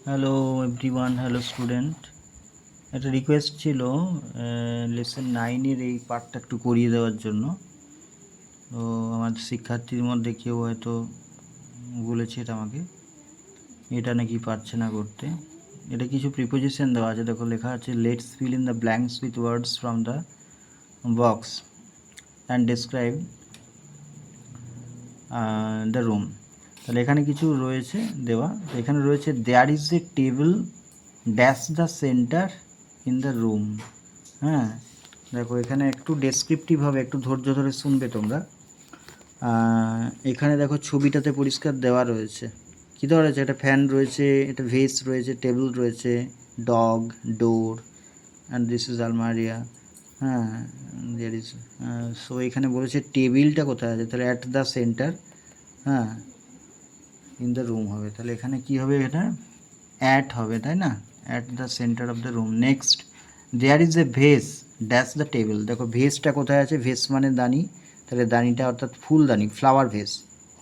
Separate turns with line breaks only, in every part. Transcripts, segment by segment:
Hello everyone, hello student. একটা request ছিল lesson 9-এর এই পার্টটা একটু করিয়ে দেওয়ার জন্য। তো আমাদের শিক্ষার্থীর মধ্যে কেউ হয়তো বলেছে এটা আমাকে, এটা নাকি পারছে না করতে। এটা কিছু প্রিপোজিশন দেওয়া আছে, দেখো লেখা আছে let's fill in the blanks with words from the box and describe the room. তাহলে এখানে কিছু রয়েছে দেওয়া, তো এখানে রয়েছে there is a table dash the center in the room. হ্যাঁ, দেখো এখানে একটু ডেসক্রিপটিভভাবে একটু ধৈর্য ধরে শুনবে তোমরা। এখানে দেখো ছবিটাতে পরিষ্কার দেওয়া রয়েছে, কী দেওয়া রয়েছে, একটা ফ্যান রয়েছে, একটা ভেস রয়েছে, টেবিল রয়েছে, dog, door, and this is আলমারিয়া। হ্যাঁ, দেয়ার ইজ, সো এখানে বলেছে টেবিলটা কোথায় আছে, তাহলে অ্যাট দ্য সেন্টার, হ্যাঁ, ইন দ্য রুম হবে। তাহলে এখানে কি হবে, এটা অ্যাট হবে, তাই না, at the center of the room. Next, there is a vase dash the table. দেখো ভেসটা কোথায় আছে, ভেস মানে দানি, তাহলে দানিটা অর্থাৎ ফুলদানি, ফ্লাওয়ার ভেস,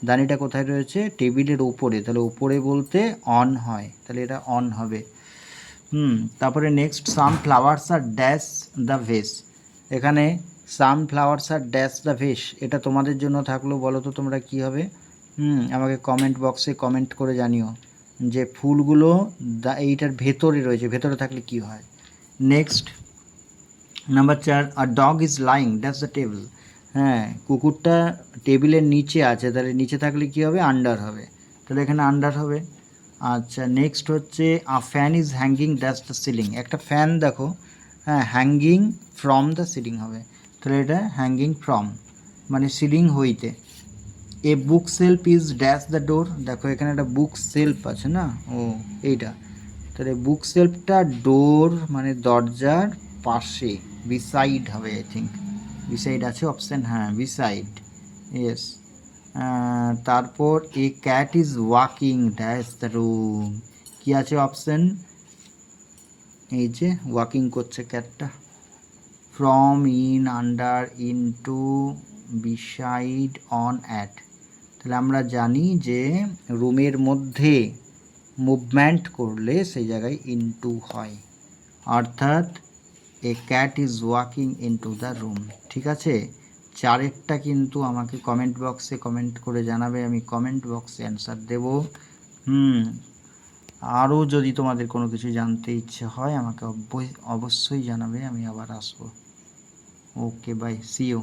দানিটা কোথায় রয়েছে, টেবিলের ওপরে, তাহলে ওপরে বলতে অন হয়, তাহলে এটা অন হবে। তারপরে next, some flowers are dash the vase. এখানে some flowers are dash the vase, এটা তোমাদের জন্য থাকলো, বলো তো তোমরা কি হবে। আমাকে কমেন্ট বক্সে কমেন্ট করে জানিও যে ফুলগুলো এইটার ভেতরে রয়েছে, ভেতরে থাকলে কি হয়। নেক্সট নাম্বার 4, আর dog is lying dash the table. হ্যাঁ, কুকুরটা টেবিলের নিচে আছে, তাহলে নিচে থাকলে কি হবে, আন্ডার হবে, তাহলে এখানে আন্ডার হবে। আচ্ছা, নেক্সট হচ্ছে a fan is hanging dash the ceiling. একটা ফ্যান দেখো, হ্যাঁ, হ্যাঙ্গিং ফ্রম দ্য সিলিং হবে, তাহলে এটা হ্যাঙ্গিং ফ্রম মানে সিলিং হইতে। A book shelf is dash the door. দেখো এখানে একটা বুক সেলফ আছে না, ও এইটা, তাহলে বুক সেলফটা ডোর মানে দরজার পাশে, বিসাইড হবে, আই থিঙ্ক বিসাইড আছে অপশান, হ্যাঁ বিসাইড, ইয়েস। তারপর a cat is walking dash the room, কী আছে অপশান, এই যে ওয়াকিং করছে ক্যাটটা, from, in, under, into, beside, on, at. তাহলে আমরা জানি যে রুমের মধ্যে মুভমেন্ট করলে সেই জায়গায় ইনটু হয়, অর্থাৎ এ cat is walking into the room. ঠিক আছে, চারেরটা কিন্তু আমাকে কমেন্ট বক্সে কমেন্ট করে জানাবে, আমি কমেন্ট বক্সে অ্যান্সার দেব। আরও যদি তোমাদের কোনো কিছু জানতে ইচ্ছে হয় আমাকে অবশ্যই জানাবে, আমি আবার আসবো। ওকে, বাই, সি ইউ।